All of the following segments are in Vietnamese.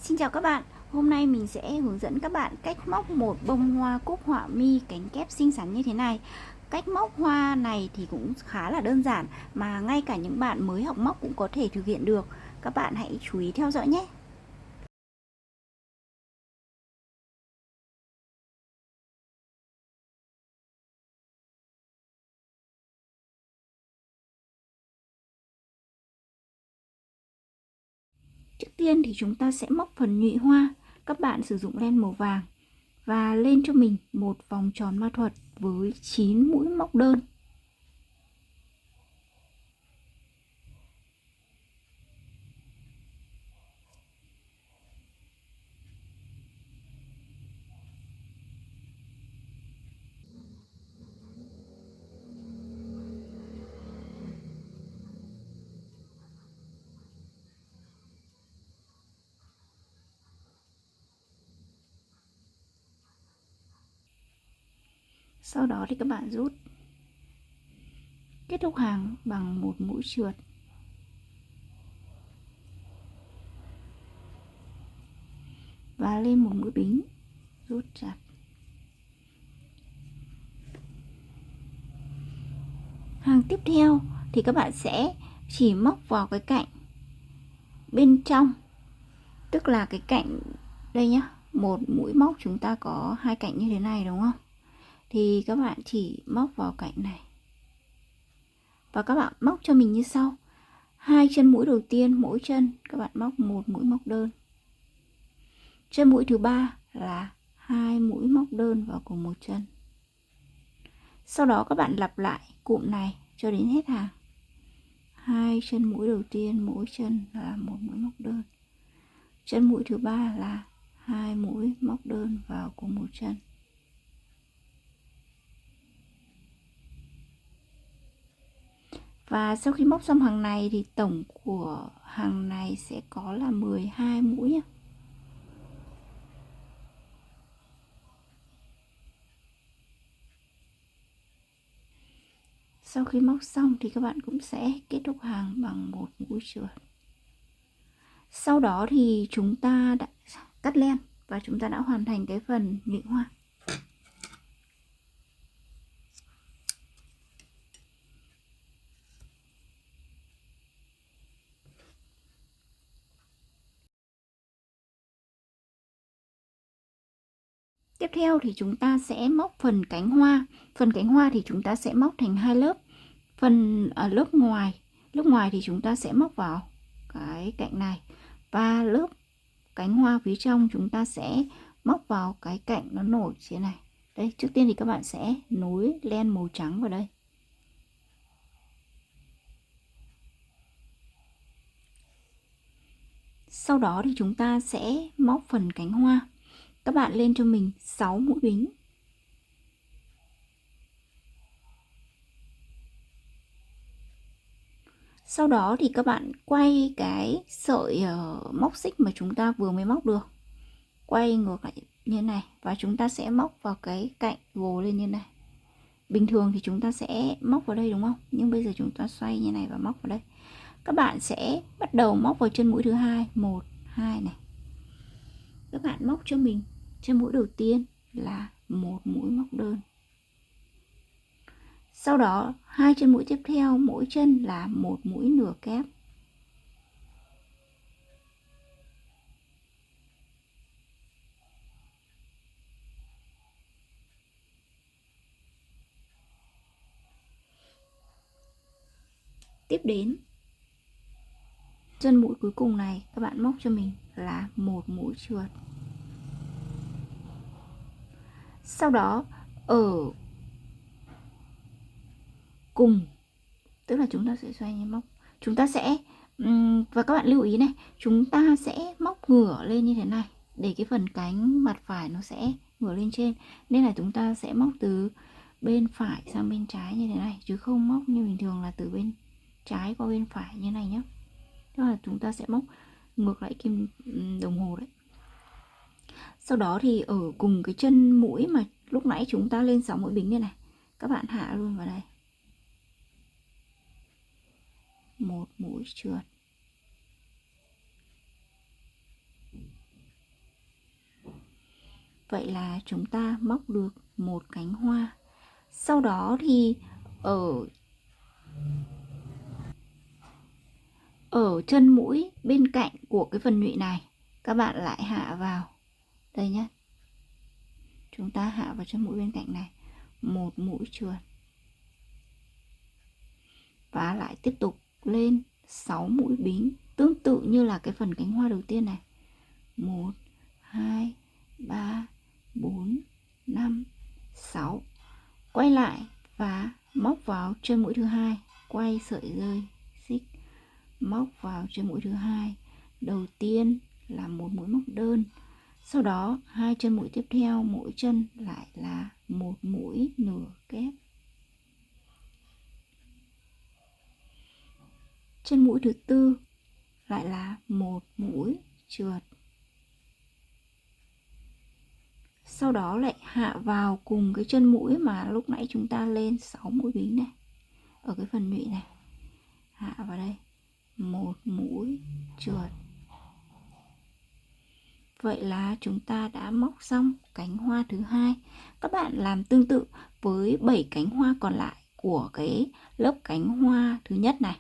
Xin chào các bạn, hôm nay mình sẽ hướng dẫn các bạn cách móc một bông hoa cúc họa mi cánh kép xinh xắn như thế này. Cách móc hoa này thì cũng khá là đơn giản mà ngay cả những bạn mới học móc cũng có thể thực hiện được. Các bạn hãy chú ý theo dõi nhé. Trước tiên thì chúng ta sẽ móc phần nhụy hoa. Các bạn sử dụng len màu vàng và lên cho mình một vòng tròn ma thuật với 9 mũi móc đơn. Sau đó thì các bạn rút, kết thúc hàng bằng một mũi trượt. Và lên một mũi bính, rút chặt. Hàng tiếp theo thì các bạn sẽ chỉ móc vào cái cạnh bên trong, tức là cái cạnh đây nhá, một mũi móc chúng ta có hai cạnh như thế này đúng không? Thì các bạn chỉ móc vào cạnh này và các bạn móc cho mình như sau. Hai chân mũi đầu tiên, mỗi chân các bạn móc một mũi móc đơn. Chân mũi thứ ba là hai mũi móc đơn vào cùng một chân. Sau đó các bạn lặp lại cụm này cho đến hết hàng. Hai chân mũi đầu tiên, mỗi chân là một mũi móc đơn. Chân mũi thứ ba là hai mũi móc đơn vào cùng một chân. Và sau khi móc xong hàng này thì tổng của hàng này sẽ có là 12 mũi nhé. Sau khi móc xong thì các bạn cũng sẽ kết thúc hàng bằng một mũi trượt. Sau đó thì chúng ta đã cắt len và chúng ta đã hoàn thành cái phần nhụy hoa. Tiếp theo thì chúng ta sẽ móc phần cánh hoa. Phần cánh hoa thì chúng ta sẽ móc thành hai lớp. Phần ở lớp ngoài thì chúng ta sẽ móc vào cái cạnh này, và lớp cánh hoa phía trong chúng ta sẽ móc vào cái cạnh nó nổi trên này. Đây, trước tiên thì các bạn sẽ nối len màu trắng vào đây. Sau đó thì chúng ta sẽ móc phần cánh hoa. Các bạn lên cho mình 6 mũi bính. Sau đó thì các bạn quay cái sợi móc xích mà chúng ta vừa mới móc được, quay ngược lại như thế này, và chúng ta sẽ móc vào cái cạnh gồ lên như này. Bình thường thì chúng ta sẽ móc vào đây đúng không? Nhưng bây giờ chúng ta xoay như này và móc vào đây. Các bạn sẽ bắt đầu móc vào chân mũi thứ hai, 1, 2 này. Các bạn móc cho mình chân mũi đầu tiên là một mũi móc đơn. Sau đó hai chân mũi tiếp theo, mỗi chân là một mũi nửa kép. Tiếp đến chân mũi cuối cùng này các bạn móc cho mình là một mũi trượt. Sau đó ở cùng, tức là chúng ta sẽ xoay như móc, chúng ta sẽ và các bạn lưu ý này, chúng ta sẽ móc ngửa lên như thế này để cái phần cánh mặt phải nó sẽ ngửa lên trên, nên là chúng ta sẽ móc từ bên phải sang bên trái như thế này, chứ không móc như bình thường là từ bên trái qua bên phải như này nhé. Tức là chúng ta sẽ móc ngược lại kim đồng hồ đấy. Sau đó thì ở cùng cái chân mũi mà lúc nãy chúng ta lên 6 mũi bính này này, các bạn hạ luôn vào đây một mũi trượt. Vậy là chúng ta móc được một cánh hoa. Sau đó thì ở chân mũi bên cạnh của cái phần nhụy này, các bạn lại hạ vào đây nhé. Chúng ta hạ vào chân mũi bên cạnh này một mũi trượt, và lại tiếp tục lên 6 mũi bính, tương tự như là cái phần cánh hoa đầu tiên này. 1 2 3 4 5 6. Quay lại và móc vào chân mũi thứ hai, quay sợi dây xích, móc vào chân mũi thứ hai. Đầu tiên là một mũi móc đơn, sau đó hai chân mũi tiếp theo, mỗi chân lại là một mũi nửa kép. Chân mũi thứ tư lại là một mũi trượt. Sau đó lại hạ vào cùng cái chân mũi mà lúc nãy chúng ta lên 6 mũi bính này, ở cái phần nhụy này, hạ vào đây một mũi trượt. Vậy là chúng ta đã móc xong cánh hoa thứ hai. Các bạn làm tương tự với 7 cánh hoa còn lại của cái lớp cánh hoa thứ nhất này.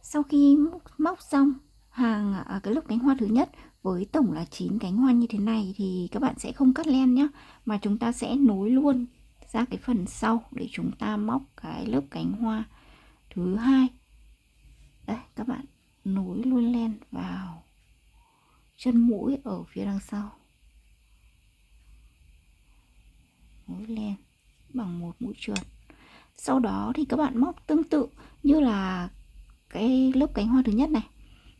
Sau khi móc xong cái lớp cánh hoa thứ nhất với tổng là 9 cánh hoa như thế này thì các bạn sẽ không cắt len nhé, mà chúng ta sẽ nối luôn ra cái phần sau để chúng ta móc cái lớp cánh hoa thứ hai. Đây, các bạn nối luôn len vào chân mũi ở phía đằng sau, nối len bằng một mũi trượt. Sau đó thì các bạn móc tương tự như là cái lớp cánh hoa thứ nhất này,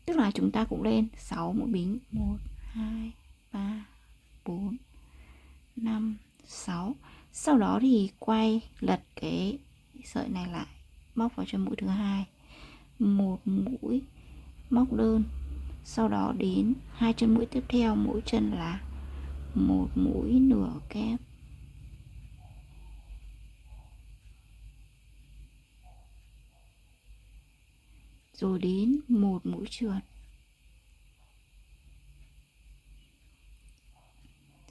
tức là chúng ta cũng lên 6 mũi bính, 1 2 3 4 5 6. Sau đó thì quay lật cái sợi này lại, móc vào chân mũi thứ hai một mũi móc đơn, sau đó đến hai chân mũi tiếp theo, mỗi chân là một mũi nửa kép. Rồi đến một mũi trượt.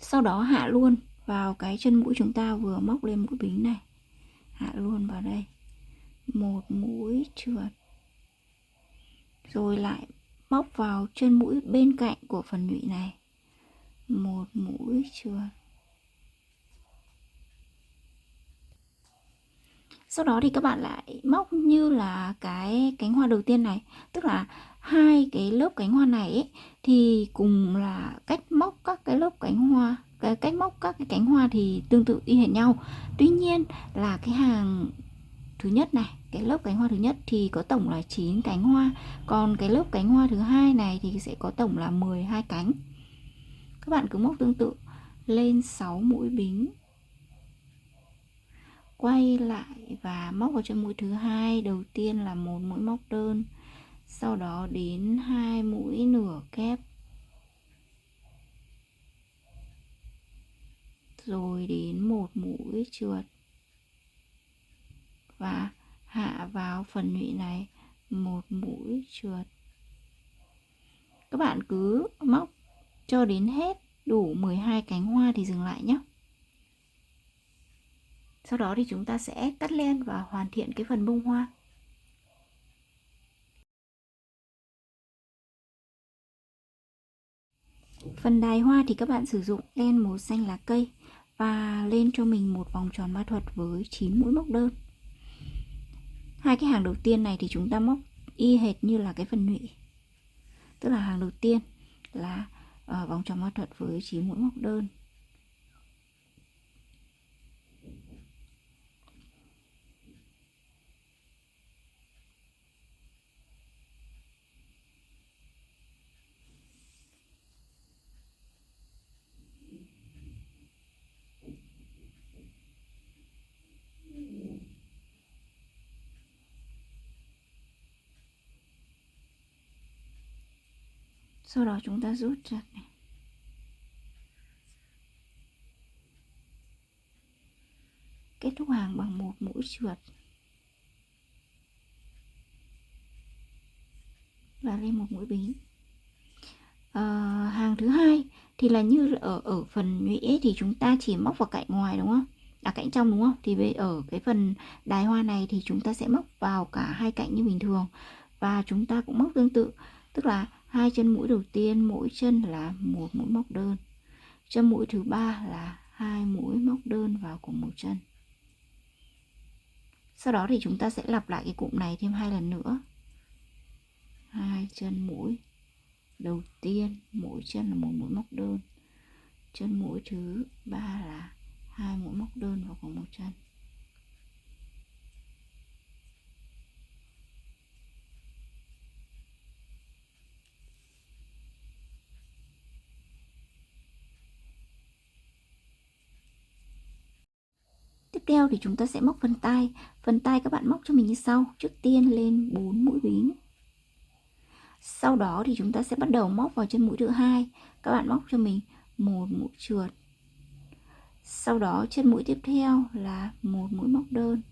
Sau đó hạ luôn vào cái chân mũi chúng ta vừa móc lên mũi bính này, hạ luôn vào đây một mũi trượt, rồi lại móc vào chân mũi bên cạnh của phần nhụy này một mũi trượt. Sau đó thì các bạn lại móc như là cái cánh hoa đầu tiên này, tức là hai cái lớp cánh hoa này ấy, thì cùng là cách móc các cái lớp cánh hoa, cách móc các cái cánh hoa thì tương tự y hệt nhau. Tuy nhiên là cái hàng thứ nhất này, cái lớp cánh hoa thứ nhất thì có tổng là 9 cánh hoa, còn cái lớp cánh hoa thứ hai này thì sẽ có tổng là 12 cánh. Các bạn cứ móc tương tự lên 6 mũi bính, quay lại và móc vào chân mũi thứ hai. Đầu tiên là một mũi móc đơn, sau đó đến hai mũi nửa kép, rồi đến một mũi trượt và hạ vào phần nhụy này một mũi trượt. Các bạn cứ móc cho đến hết đủ 12 cánh hoa thì dừng lại nhé. Sau đó thì chúng ta sẽ cắt len và hoàn thiện cái phần bông hoa. Phần đài hoa thì các bạn sử dụng len màu xanh lá cây và lên cho mình một vòng tròn ma thuật với 9 mũi móc đơn. Hai cái hàng đầu tiên này thì chúng ta móc y hệt như là cái phần nhụy, tức là hàng đầu tiên là vòng tròn ma thuật với 9 mũi móc đơn. Sau đó chúng ta rút chặt này. Kết thúc hàng bằng một mũi trượt và lên một mũi bính. Hàng thứ hai thì là như ở phần nhụy thì chúng ta chỉ móc vào cạnh ngoài đúng không? Cạnh trong đúng không? Thì ở cái phần đài hoa này thì chúng ta sẽ móc vào cả hai cạnh như bình thường, và chúng ta cũng móc tương tự, tức là hai chân mũi đầu tiên mỗi chân là một mũi móc đơn, chân mũi thứ ba là hai mũi móc đơn vào cùng một chân. Sau đó thì chúng ta sẽ lặp lại cái cụm này thêm 2 lần nữa. Hai chân mũi đầu tiên mỗi chân là một mũi móc đơn, chân mũi thứ ba là hai mũi móc đơn vào cùng một chân. Tiếp theo thì chúng ta sẽ móc phần tai. Phần tai các bạn móc cho mình như sau. Trước tiên lên 4 mũi bính. Sau đó thì chúng ta sẽ bắt đầu móc vào chân mũi thứ hai. Các bạn móc cho mình một mũi trượt. Sau đó chân mũi tiếp theo là một mũi móc đơn.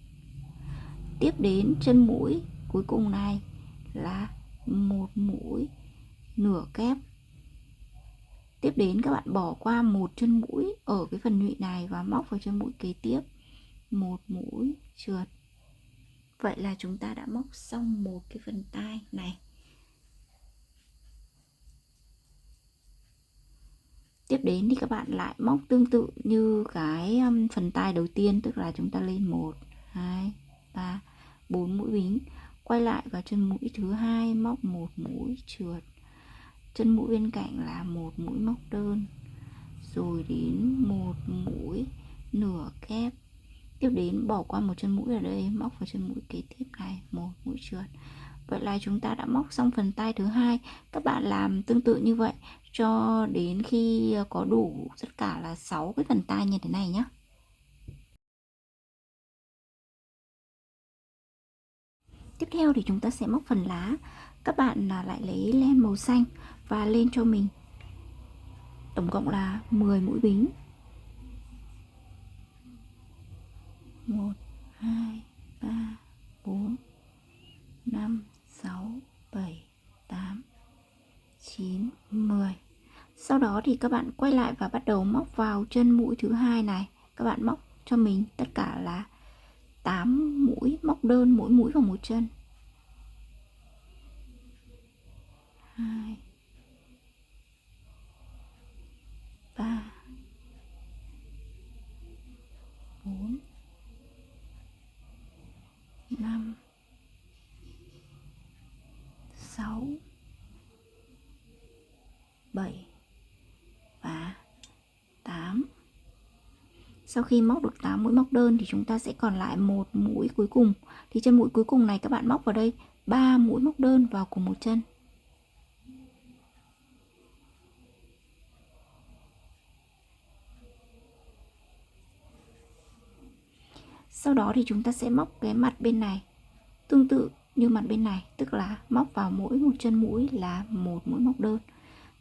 Tiếp đến chân mũi cuối cùng này là một mũi nửa kép. Tiếp đến các bạn bỏ qua một chân mũi ở cái phần nhụy này và móc vào chân mũi kế tiếp một mũi trượt. Vậy là chúng ta đã móc xong một cái phần tai này. Tiếp đến thì các bạn lại móc tương tự như cái phần tai đầu tiên, tức là chúng ta lên 1 2 3 4 mũi bính, quay lại vào chân mũi thứ hai móc một mũi trượt, chân mũi bên cạnh là một mũi móc đơn, rồi đến một mũi nửa kép. Tiếp đến bỏ qua một chân mũi ở đây, móc vào chân mũi kế tiếp này một mũi trượt. Vậy là chúng ta đã móc xong phần tai thứ hai. Các bạn làm tương tự như vậy cho đến khi có đủ tất cả là 6 cái phần tai như thế này nhé. Tiếp theo thì chúng ta sẽ móc phần lá. Các bạn lại lấy len màu xanh và lên cho mình tổng cộng là 10 mũi bính. 1 2 3 4 5 6 7 8 9 10. Sau đó thì các bạn quay lại và bắt đầu móc vào chân mũi thứ hai này. Các bạn móc cho mình tất cả là 8 mũi móc đơn, mỗi mũi vào một chân. 2 3 4 5 6 7 và 8. Sau khi móc được 8 mũi móc đơn thì chúng ta sẽ còn lại một mũi cuối cùng. Thì chân mũi cuối cùng này các bạn móc vào đây 3 mũi móc đơn vào cùng một chân. Sau đó thì chúng ta sẽ móc cái mặt bên này tương tự như mặt bên này, tức là móc vào mỗi một chân mũi là một mũi móc đơn.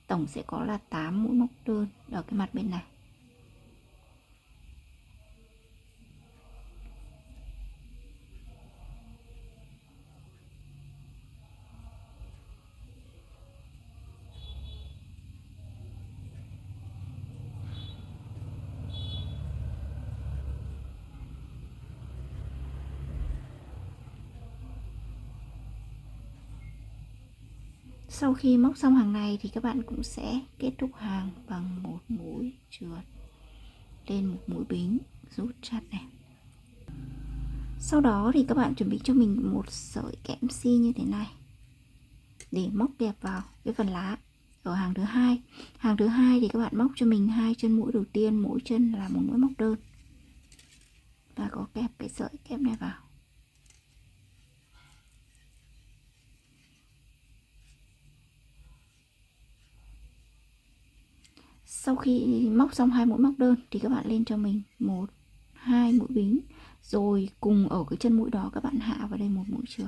Tổng sẽ có là 8 mũi móc đơn ở cái mặt bên này. Sau khi móc xong hàng này thì các bạn cũng sẽ kết thúc hàng bằng một mũi trượt lên một mũi bính, rút chặt này. Sau đó thì các bạn chuẩn bị cho mình một sợi kẽm xi như thế này để móc kẹp vào cái phần lá ở hàng thứ hai. Hàng thứ hai thì các bạn móc cho mình hai chân mũi đầu tiên, mỗi chân là một mũi móc đơn và có kẹp cái sợi kẽm này vào. Sau khi móc xong hai mũi móc đơn thì các bạn lên cho mình 1 2 mũi bính, rồi cùng ở cái chân mũi đó các bạn hạ vào đây một mũi trượt.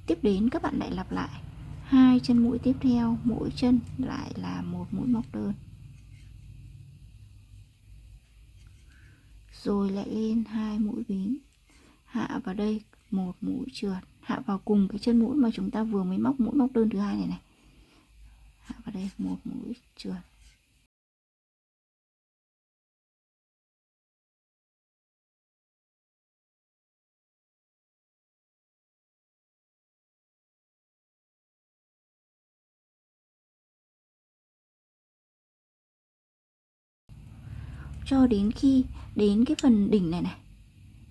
Tiếp đến các bạn lại lặp lại 2 chân mũi tiếp theo, mỗi chân lại là một mũi móc đơn, rồi lại lên 2 mũi bính, hạ vào đây một mũi trượt, hạ vào cùng cái chân mũi mà chúng ta vừa mới móc mũi móc đơn thứ hai này này, hạ vào đây một mũi trượt. Cho đến khi đến cái phần đỉnh này này,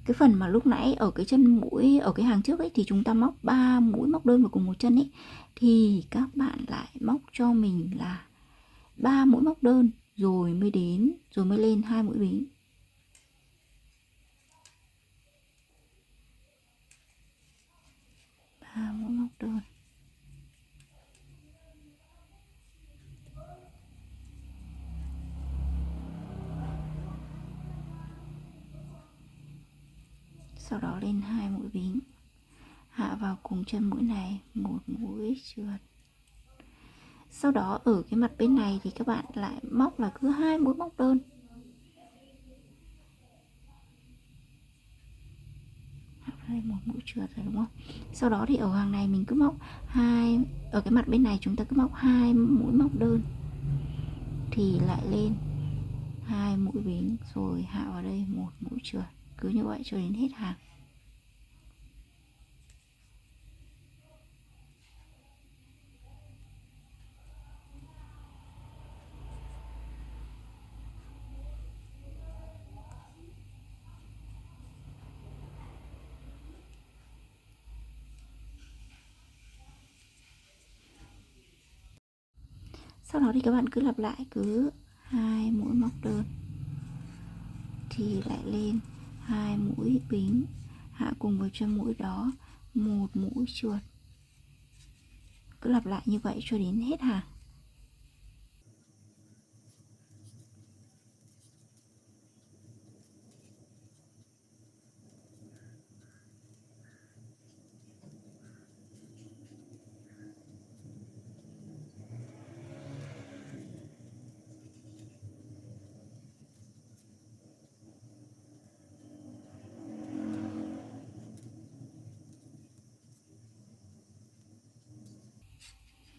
cái phần mà lúc nãy ở cái chân mũi ở cái hàng trước ấy thì chúng ta móc 3 mũi móc đơn vào cùng một chân ấy, thì các bạn lại móc cho mình là 3 mũi móc đơn rồi mới lên 2 mũi bính. Mũi móc đơn. Sau đó lên 2 mũi bính, hạ vào cùng chân mũi này một mũi trượt. Sau đó ở cái mặt bên này thì các bạn lại móc là cứ 2 mũi móc đơn. Đây một mũi trượt rồi đúng không? Sau đó thì ở hàng này mình cứ móc ở cái mặt bên này chúng ta cứ móc 2 mũi móc đơn thì lại lên 2 mũi bính rồi hạ vào đây một mũi trượt, cứ như vậy cho đến hết hàng. Sau đó thì các bạn cứ lặp lại cứ 2 mũi móc đơn thì lại lên 2 mũi bính, hạ cùng với chân mũi đó một mũi trượt. Cứ lặp lại như vậy cho đến hết hàng.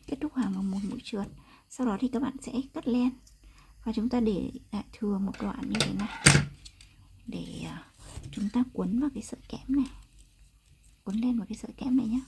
Kết thúc hàng bằng một mũi trượt. Sau đó thì các bạn sẽ cắt len và chúng ta để lại thừa một đoạn như thế này để chúng ta quấn vào cái sợi kẽm này, quấn len vào cái sợi kẽm này nhé.